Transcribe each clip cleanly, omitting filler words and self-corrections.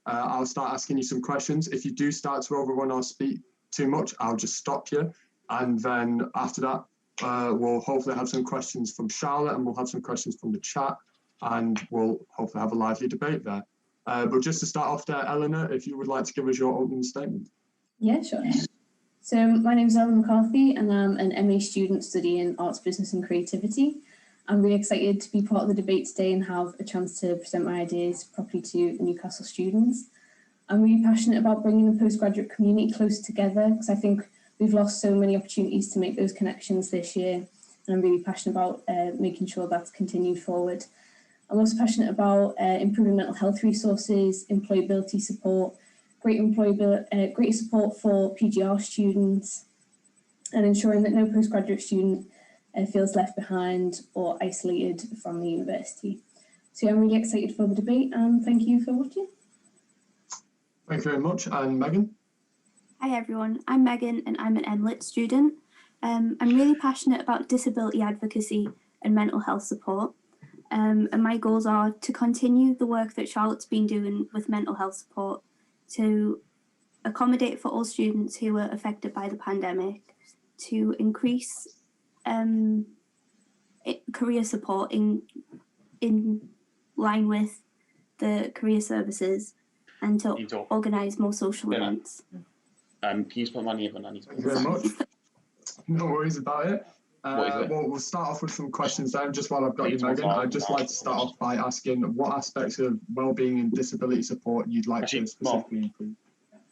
I'll start asking you some questions. If you do start to overrun or speak too much, I'll just stop you. And then after that, we'll hopefully have some questions from Charlotte, and we'll have some questions from the chat, and we'll hopefully have a lively debate there. But just to start off there, Eleanor, if you would like to give us your opening statement. Yeah, sure. So my name is Ellen McCarthy, and I'm an MA student studying Arts, Business and Creativity. I'm really excited to be part of the debate today and have a chance to present my ideas properly to Newcastle students. I'm really passionate about bringing the postgraduate community closer together, because I think we've lost so many opportunities to make those connections this year, and I'm really passionate about making sure that's continued forward. I'm also passionate about improving mental health resources, employability support, greater support for PGR students, and ensuring that no postgraduate student feels left behind or isolated from the university. So I'm really excited for the debate, and thank you for watching. Thank you very much. And Megan? Hi everyone, I'm Megan and I'm an MLit student. I'm really passionate about disability advocacy and mental health support. And my goals are to continue the work that Charlotte's been doing with mental health support, to accommodate for all students who were affected by the pandemic, to increase career support in line with the career services, and to organise more social events. Can you spell my name on that? Thank you very much. No worries about it. Well, we'll start off with some questions then, just while I've got you, Megan. I'd just like to start off by asking what aspects of wellbeing and disability support you'd like to specifically improve.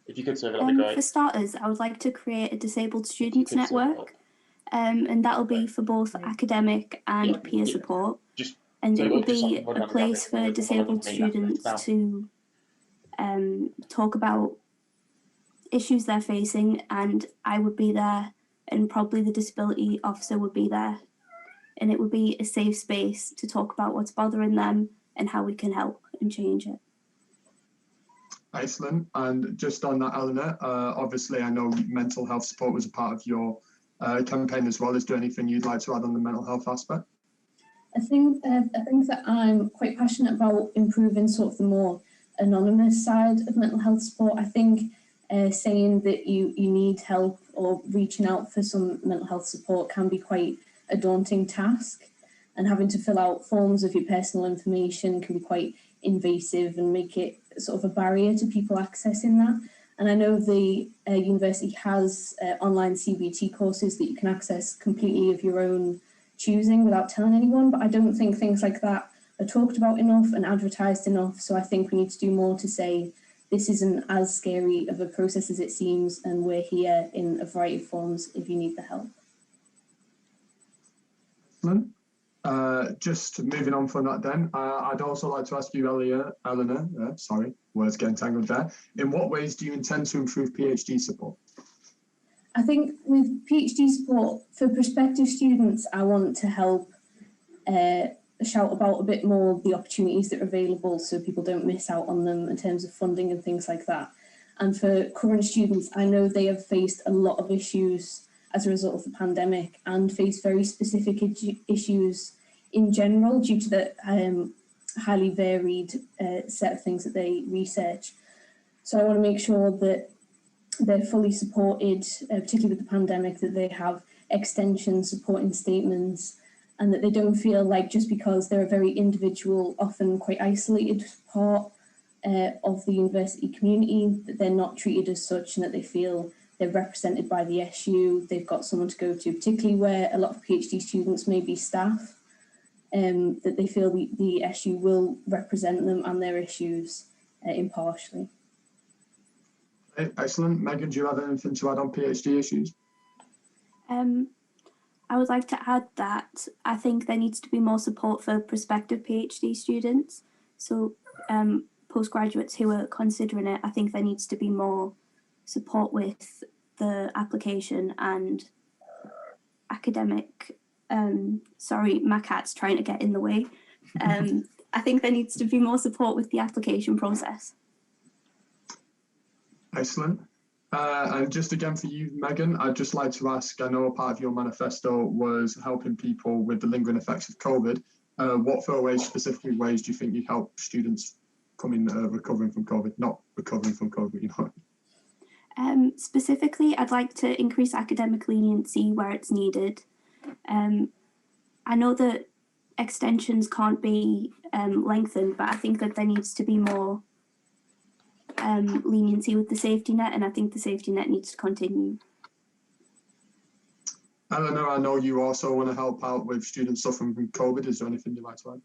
If you could say that'd be great. For starters, I would like to create a disabled students network, and that'll be for both academic and peer support. And it will be a place for disabled students to talk about issues they're facing, and I would be there, and probably the disability officer would be there, and it would be a safe space to talk about what's bothering them and how we can help and change it. Excellent. And just on that, Eleanor, obviously I know mental health support was a part of your campaign as well. Is there anything you'd like to add on the mental health aspect? I think that I'm quite passionate about improving sort of the more anonymous side of mental health support. I think saying that you need help or reaching out for some mental health support can be quite a daunting task, and having to fill out forms of your personal information can be quite invasive and make it sort of a barrier to people accessing that. And I know the university has online CBT courses that you can access completely of your own choosing without telling anyone, but I don't think things like that are talked about enough and advertised enough. So I think we need to do more to say this isn't as scary of a process as it seems, and we're here in a variety of forms if you need the help. Excellent. Just moving on from that then, I'd also like to ask you, Eleanor, sorry, words getting tangled there. In what ways do you intend to improve PhD support? I think with PhD support for prospective students, I want to help shout about a bit more the opportunities that are available so people don't miss out on them in terms of funding and things like that. And for current students, I know they have faced a lot of issues as a result of the pandemic and face very specific issues in general due to the highly varied set of things that they research. So I want to make sure that they're fully supported, particularly with the pandemic, that they have extension supporting statements, and that they don't feel like just because they're a very individual, often quite isolated part of the university community, that they're not treated as such, and that they feel they're represented by the SU, they've got someone to go to, particularly where a lot of PhD students may be staff, that they feel the SU will represent them and their issues impartially. Excellent. Megan, do you have anything to add on PhD issues? I would like to add that I think there needs to be more support for prospective PhD students. So postgraduates who are considering it, I think there needs to be more support with the application and academic, sorry, my cat's trying to get in the way. I think there needs to be more support with the application process. Excellent. And just again for you, Megan, I'd just like to ask, I know a part of your manifesto was helping people with the lingering effects of COVID. What specifically ways do you think you help students upcoming recovering from COVID, not recovering from COVID, you know? Specifically, I'd like to increase academic leniency where it's needed. I know that extensions can't be lengthened, but I think that there needs to be more leniency with the safety net, and I think the safety net needs to continue. Eleanor, I know you also want to help out with students suffering from COVID. Is there anything you'd like to add?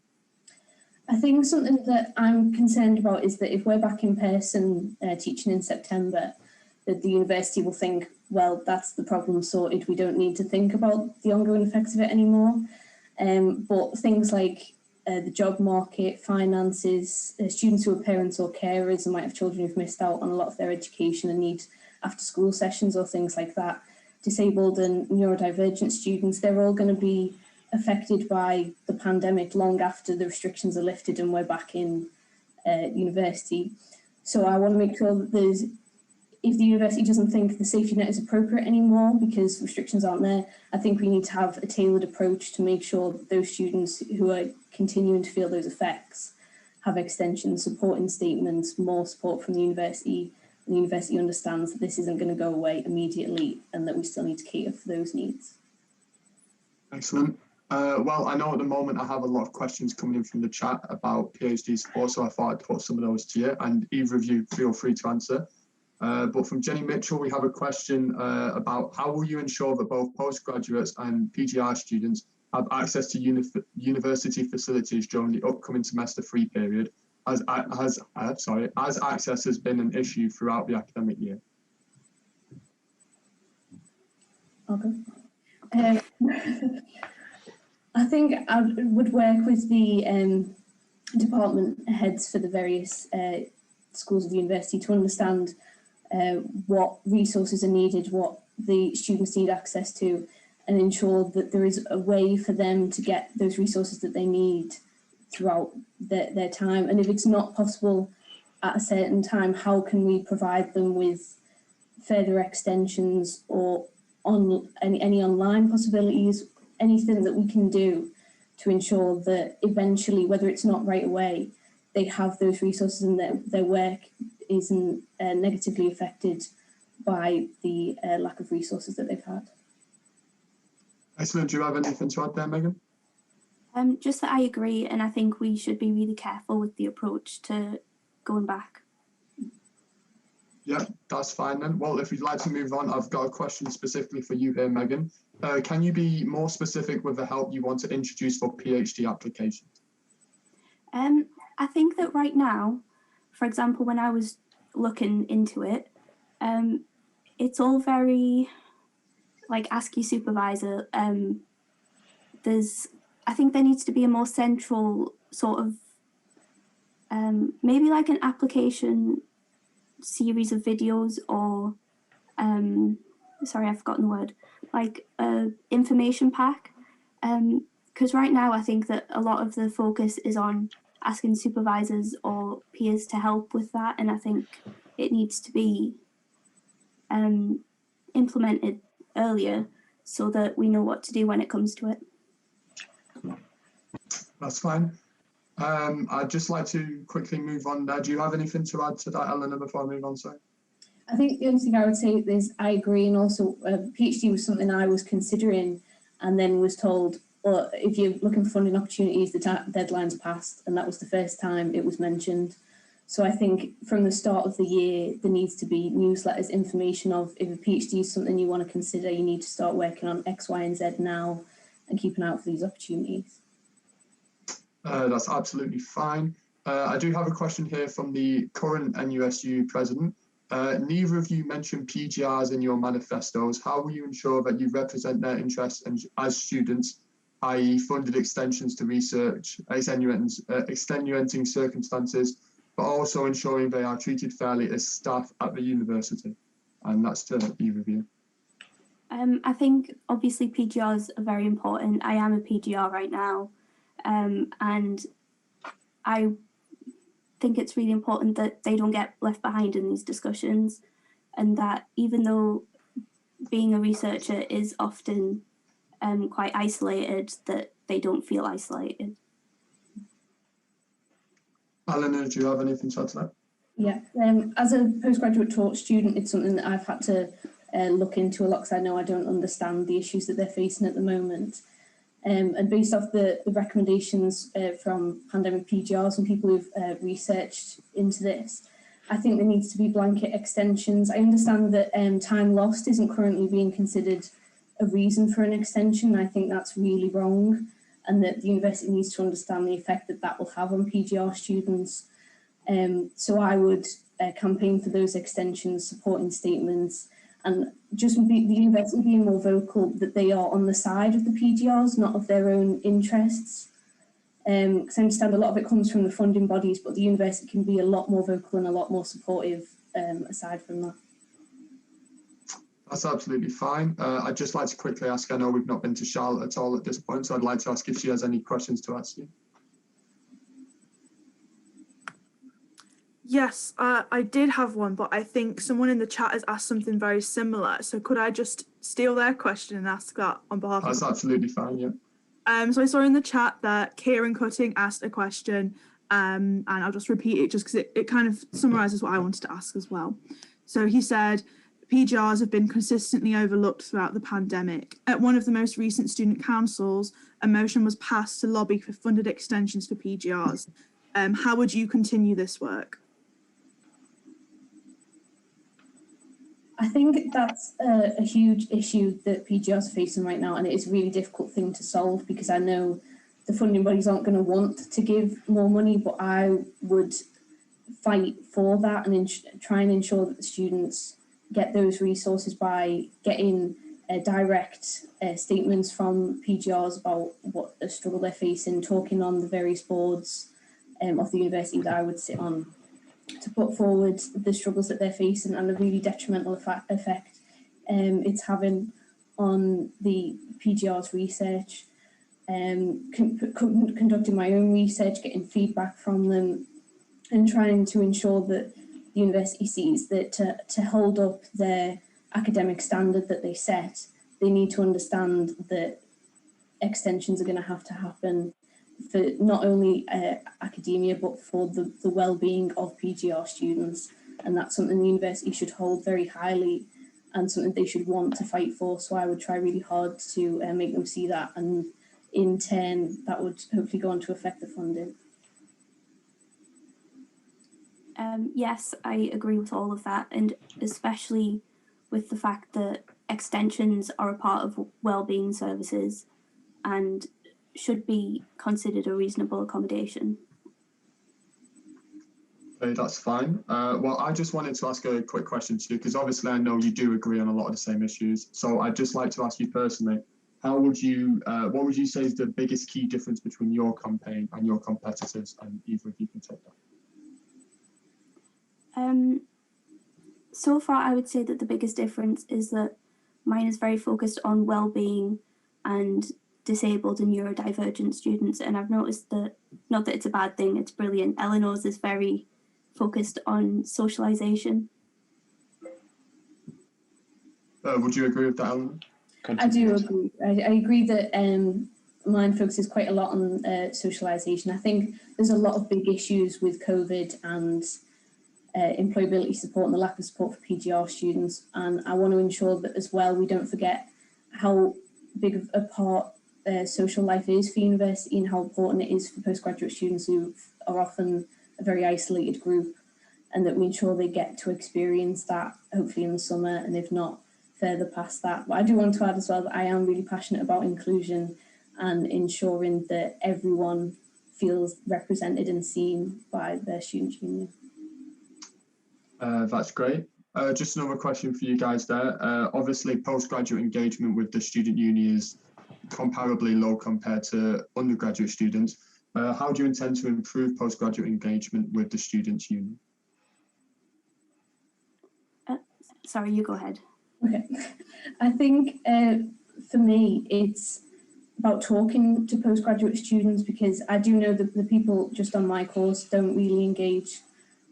I think something that I'm concerned about is that if we're back in person teaching in September, that the university will think, well, that's the problem sorted. We don't need to think about the ongoing effects of it anymore. But things like the job market, finances, students who are parents or carers and might have children who've missed out on a lot of their education and need after school sessions or things like that, disabled and neurodivergent students, they're all going to be affected by the pandemic long after the restrictions are lifted and we're back in university. So I want to make sure that if the university doesn't think the safety net is appropriate anymore because restrictions aren't there, I think we need to have a tailored approach to make sure that those students who are continuing to feel those effects have extension supporting statements, more support from the university, and the university understands that this isn't going to go away immediately and that we still need to cater for those needs. Excellent. Well, I know at the moment I have a lot of questions coming in from the chat about PhD support, so I thought I'd put some of those to you, and either of you feel free to answer. But from Jenny Mitchell, we have a question about how will you ensure that both postgraduates and PGR students have access to university facilities during the upcoming semester free period, as access has been an issue throughout the academic year? Okay. I think I would work with the department heads for the various schools of the university to understand what resources are needed, what the students need access to, and ensure that there is a way for them to get those resources that they need throughout their time. And if it's not possible at a certain time, how can we provide them with further extensions or any online possibilities, anything that we can do to ensure that eventually, whether it's not right away, they have those resources and their work isn't negatively affected by the lack of resources that they've had. Excellent. Do you have anything to add there, Megan? Just that I agree, and I think we should be really careful with the approach to going back. Yeah, that's fine then. Well, if you'd like to move on, I've got a question specifically for you here, Megan. Can you be more specific with the help you want to introduce for PhD applications? I think that right now, for example, when I was looking into it, it's all very like ask your supervisor. I think there needs to be a more central sort of maybe like an application series of videos or sorry, I've forgotten the word, like information pack, because right now I think that a lot of the focus is on asking supervisors or peers to help with that, and I think it needs to be implemented earlier so that we know what to do when it comes to it. That's fine. I'd just like to quickly move on there. Do you have anything to add to that, Eleanor, before I move on? Sorry. I think the only thing I would say is I agree, and also PhD was something I was considering and then was told, well, if you're looking for funding opportunities, the deadline's passed, and that was the first time it was mentioned. So I think from the start of the year, there needs to be newsletters, information of if a PhD is something you want to consider, you need to start working on X, Y, and Z now and keep an eye out for these opportunities. That's absolutely fine. I do have a question here from the current NUSU president. Neither of you mentioned PGRs in your manifestos. How will you ensure that you represent their interests as students, i.e. funded extensions to research, extenuating circumstances, but also ensuring they are treated fairly as staff at the university? And that's to either of you. I think obviously PGRs are very important. I am a PGR right now, and I think it's really important that they don't get left behind in these discussions, and that even though being a researcher is often quite isolated, that they don't feel isolated. Eleanor, do you have anything to add to that? Yeah, as a postgraduate taught student, it's something that I've had to look into a lot because I know I don't understand the issues that they're facing at the moment. And based off the recommendations from pandemic PGRs and people who've researched into this, I think there needs to be blanket extensions. I understand that time lost isn't currently being considered a reason for an extension. I think that's really wrong, and that the university needs to understand the effect that that will have on PGR students. So I would campaign for those extensions, supporting statements, and just the university being more vocal that they are on the side of the PGRs, not of their own interests. Because I understand a lot of it comes from the funding bodies, but the university can be a lot more vocal and a lot more supportive aside from that. That's absolutely fine. I'd just like to quickly ask, I know we've not been to Charlotte at all at this point, so I'd like to ask if she has any questions to ask you. Yes, I did have one, but I think someone in the chat has asked something very similar. So could I just steal their question and ask that on behalf of... That's absolutely fine, yeah. So I saw in the chat that Kieran Cutting asked a question, and I'll just repeat it just because it kind of summarises what I wanted to ask as well. So he said, PGRs have been consistently overlooked throughout the pandemic. At one of the most recent student councils, a motion was passed to lobby for funded extensions for PGRs. How would you continue this work? I think that's a huge issue that PGRs are facing right now, and it is a really difficult thing to solve because I know the funding bodies aren't going to want to give more money, but I would fight for that and try and ensure that the students get those resources by getting direct statements from PGRs about what the struggle they're facing, talking on the various boards of the university that I would sit on, to put forward the struggles that they're facing and the really detrimental effect it's having on the PGR's research. Conducting my own research, getting feedback from them, and trying to ensure that the university sees that to hold up their academic standard that they set, they need to understand that extensions are going to happen for not only academia, but for the well-being of PGR students. And that's something the university should hold very highly and something they should want to fight for. So I would try really hard to make them see that. And in turn, that would hopefully go on to affect the funding. Yes, I agree with all of that. And especially with the fact that extensions are a part of wellbeing services and should be considered a reasonable accommodation. Okay, that's fine. Well, I just wanted to ask a quick question to you, because obviously I know you do agree on a lot of the same issues. So I'd just like to ask you personally, what would you say is the biggest key difference between your campaign and your competitors? And either of you can take that. So far, I would say that the biggest difference is that mine is very focused on well-being and disabled and neurodivergent students, and I've noticed that, not that it's a bad thing, it's brilliant, Eleanor's is very focused on socialisation. Would you agree with that, Eleanor? I do agree. I agree that mine focuses quite a lot on socialisation. I think there's a lot of big issues with COVID and employability support and the lack of support for PGR students, and I want to ensure that as well we don't forget how big of a part social life is for university and how important it is for postgraduate students who are often a very isolated group, and that we ensure they get to experience that hopefully in the summer, and if not further past that. But I do want to add as well that I am really passionate about inclusion and ensuring that everyone feels represented and seen by their student union. That's great. Just another question for you guys there. Obviously, postgraduate engagement with the student union is comparably low compared to undergraduate students. How do you intend to improve postgraduate engagement with the students' union? Sorry, you go ahead. Okay. I think for me, it's about talking to postgraduate students, because I do know that the people just on my course don't really engage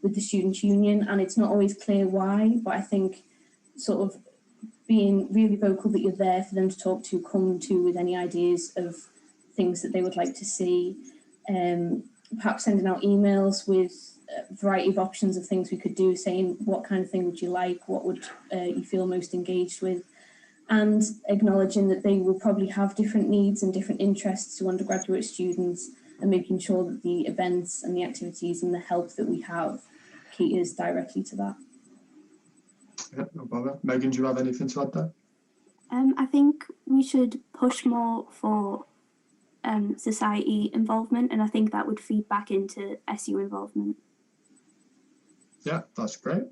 with the students' union, and it's not always clear why, but I think sort of being really vocal that you're there for them to talk to, come to with any ideas of things that they would like to see, perhaps sending out emails with a variety of options of things we could do, saying what kind of thing would you like, what would you feel most engaged with, and acknowledging that they will probably have different needs and different interests to undergraduate students, and making sure that the events and the activities and the help that we have caters directly to that. Yeah, no bother. Megan, do you have anything to add there? I think we should push more for society involvement, and I think that would feed back into SU involvement. Yeah, that's great.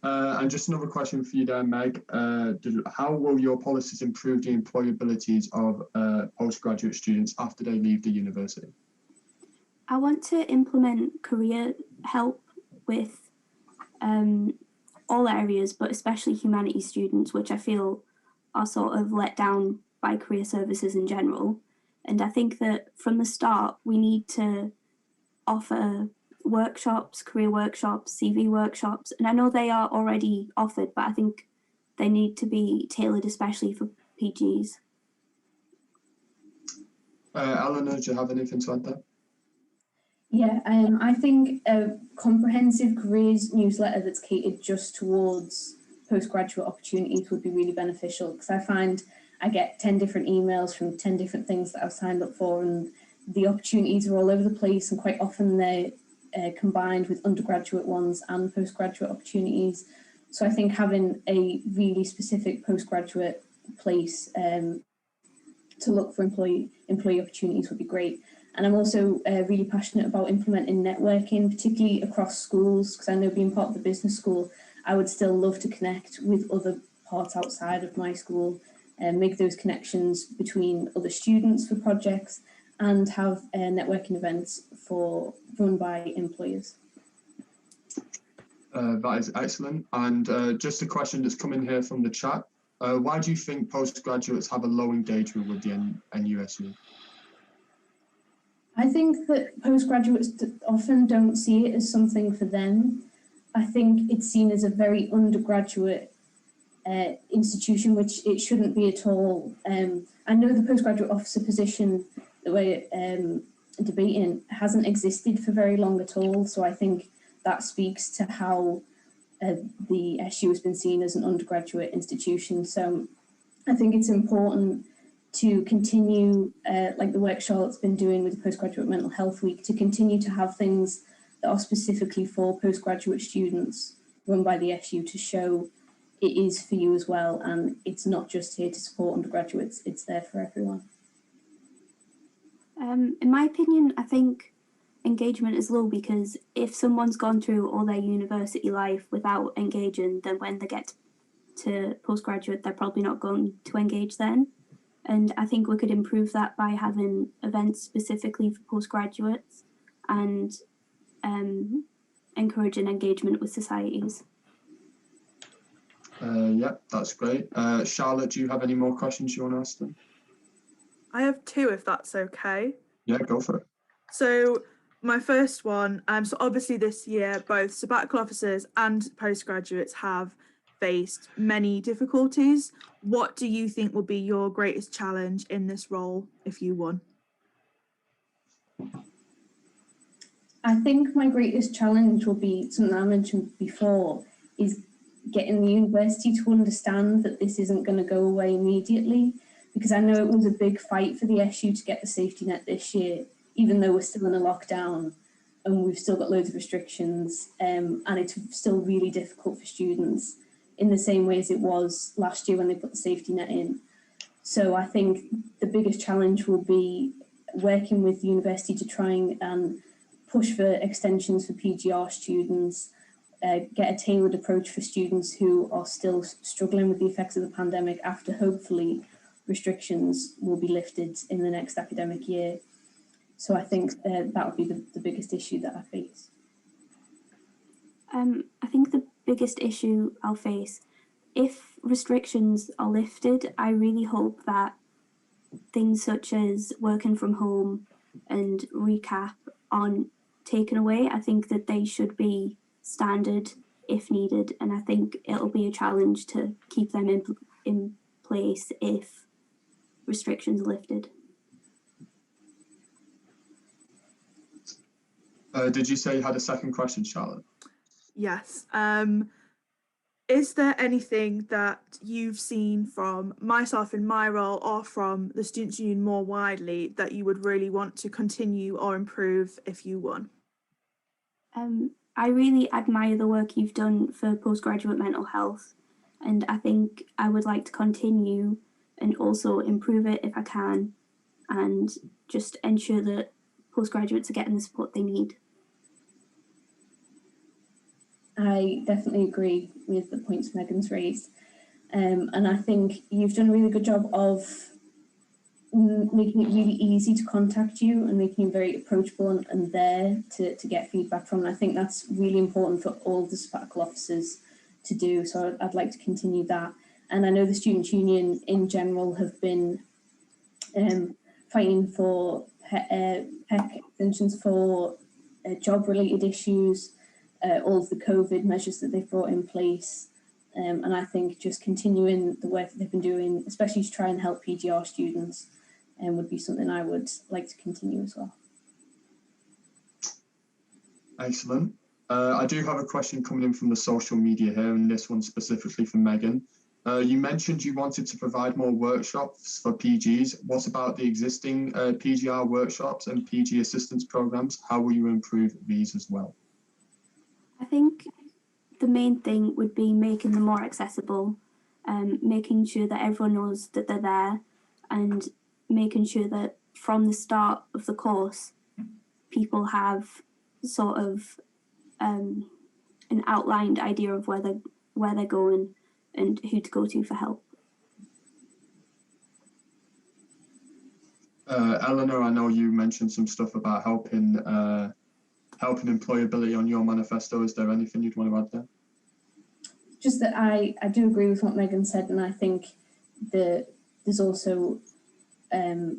And just another question for you there, Meg. How will your policies improve the employabilities of postgraduate students after they leave the university? I want to implement career help with all areas, but especially humanities students, which I feel are sort of let down by career services in general. And I think that from the start, we need to offer workshops, career workshops, CV workshops, and I know they are already offered, but I think they need to be tailored especially for PGs. Eleanor, do you have anything to add there? Yeah, I think a comprehensive careers newsletter that's catered just towards postgraduate opportunities would be really beneficial, because I find I get 10 different emails from 10 different things that I've signed up for, and the opportunities are all over the place, and quite often they're combined with undergraduate ones and postgraduate opportunities. So I think having a really specific postgraduate place to look for employee opportunities would be great. And I'm also really passionate about implementing networking, particularly across schools, because I know being part of the business school, I would still love to connect with other parts outside of my school and make those connections between other students for projects, and have networking events run by employers. That is excellent. And just a question that's come in here from the chat. Why do you think postgraduates have a low engagement with the NUSU? I think that postgraduates often don't see it as something for them. I think it's seen as a very undergraduate institution, which it shouldn't be at all. I know the postgraduate officer position that we're debating hasn't existed for very long at all, so I think that speaks to how the SU has been seen as an undergraduate institution. So I think it's important to continue, like the work Charlotte's been doing with the Postgraduate Mental Health Week, to continue to have things that are specifically for postgraduate students run by the SU, to show it is for you as well, and it's not just here to support undergraduates, it's there for everyone. In my opinion, I think engagement is low, because if someone's gone through all their university life without engaging, then when they get to postgraduate, they're probably not going to engage then. And I think we could improve that by having events specifically for postgraduates and encouraging engagement with societies. Yeah, that's great. Charlotte, do you have any more questions you want to ask them? I have two, if that's okay. Yeah, go for it. So my first one, so obviously this year, both sabbatical officers and postgraduates have faced many difficulties. What do you think will be your greatest challenge in this role if you won? I think my greatest challenge will be something I mentioned before, is getting the university to understand that this isn't going to go away immediately, because I know it was a big fight for the SU to get the safety net this year, even though we're still in a lockdown and we've still got loads of restrictions, and it's still really difficult for students in the same way as it was last year when they put the safety net in. So I think the biggest challenge will be working with the university to try and push for extensions for PGR students, get a tailored approach for students who are still struggling with the effects of the pandemic after hopefully restrictions will be lifted in the next academic year. So I think that would be the biggest issue that I face. I think the biggest issue I'll face, if restrictions are lifted, I really hope that things such as working from home and recap aren't taken away. I think that they should be standard if needed, and I think it'll be a challenge to keep them in place if restrictions are lifted. Did you say you had a second question, Charlotte? Yes. Is there anything that you've seen from myself in my role or from the Students' Union more widely that you would really want to continue or improve if you won? I really admire the work you've done for postgraduate mental health, and I think I would like to continue and also improve it if I can, and just ensure that postgraduates are getting the support they need. I definitely agree with the points Megan's raised. And I think you've done a really good job of making it really easy to contact you and making you very approachable and there to get feedback from. And I think that's really important for all the sabbatical officers to do. So I'd like to continue that. And I know the Students' Union in general have been fighting for PEC extensions for job-related issues, all of the COVID measures that they've brought in place. And I think just continuing the work that they've been doing, especially to try and help PGR students, would be something I would like to continue as well. Excellent. I do have a question coming in from the social media here, and this one specifically for Megan. You mentioned you wanted to provide more workshops for PGs. What about the existing PGR workshops and PG assistance programs? How will you improve these as well? I think the main thing would be making them more accessible, making sure that everyone knows that they're there, and making sure that from the start of the course, people have sort of an outlined idea of where they're going and who to go to for help. Eleanor, I know you mentioned some stuff about helping employability on your manifesto. Is there anything you'd want to add there? Just that I do agree with what Megan said, and I think that there's also a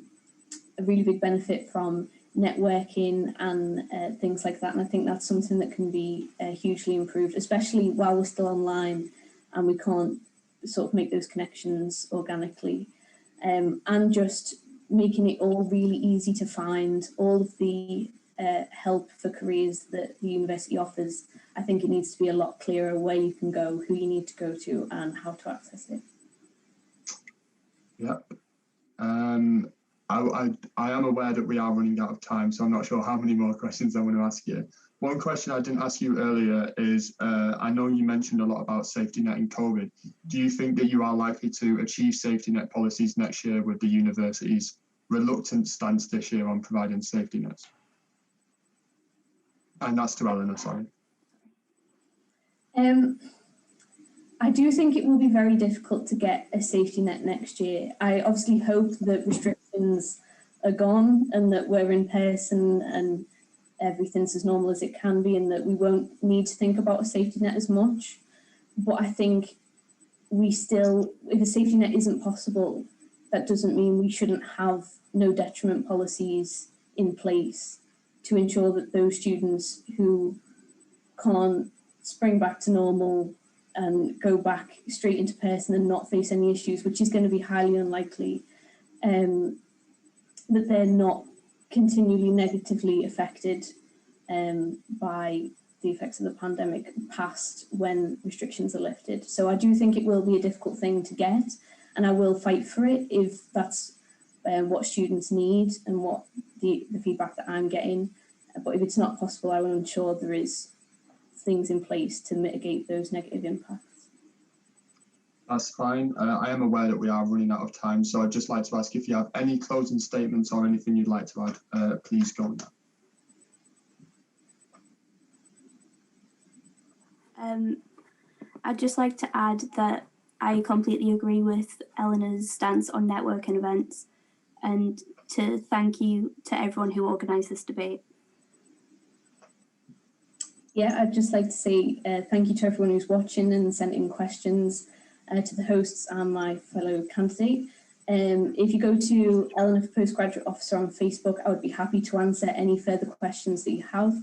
really big benefit from networking and things like that. And I think that's something that can be hugely improved, especially while we're still online and we can't sort of make those connections organically. And just making it all really easy to find, all of the help for careers that the university offers. I think it needs to be a lot clearer where you can go, who you need to go to, and how to access it. Yep. I am aware that we are running out of time, so I'm not sure how many more questions I want to ask you. One question I didn't ask you earlier is, I know you mentioned a lot about safety net in COVID. Do you think that you are likely to achieve safety net policies next year with the university's reluctant stance this year on providing safety nets? And that's to Eleanor, sorry. I do think it will be very difficult to get a safety net next year. I obviously hope that restrictions are gone and that we're in person and everything's as normal as it can be and that we won't need to think about a safety net as much. But I think we still, if a safety net isn't possible, that doesn't mean we shouldn't have no detriment policies in place to ensure that those students who can't spring back to normal and go back straight into person and not face any issues, which is going to be highly unlikely, that they're not continually negatively affected by the effects of the pandemic past when restrictions are lifted. So I do think it will be a difficult thing to get, and I will fight for it if that's what students need and what the feedback that I'm getting. But if it's not possible, I will ensure there is things in place to mitigate those negative impacts. That's fine. I am aware that we are running out of time, so I'd just like to ask if you have any closing statements or anything you'd like to add, please go on that. I'd just like to add that I completely agree with Eleanor's stance on networking events, and to thank you to everyone who organised this debate. Yeah, I'd just like to say thank you to everyone who's watching and sent in questions, to the hosts and my fellow candidate. If you go to Eleanor for Postgraduate Officer on Facebook, I would be happy to answer any further questions that you have.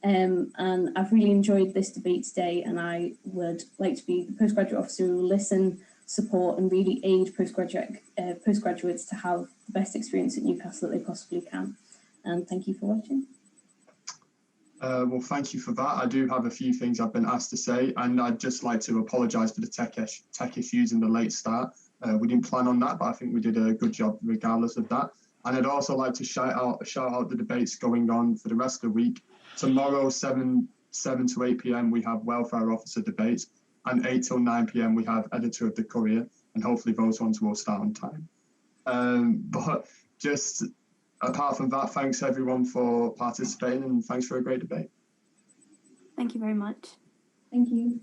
And I've really enjoyed this debate today, and I would like to be the Postgraduate Officer who will listen, support and really aid postgraduates to have the best experience at Newcastle that they possibly can. And thank you for watching. Well, thank you for that. I do have a few things I've been asked to say, and I'd just like to apologise for the tech issues and the late start. We didn't plan on that, but I think we did a good job regardless of that. And I'd also like to shout out the debates going on for the rest of the week. Tomorrow, 7 to 8 p.m, we have welfare officer debates, and 8 till 9 p.m, we have editor of the Courier, and hopefully those ones will start on time. But just apart from that, thanks everyone for participating, and thanks for a great debate. Thank you very much. Thank you.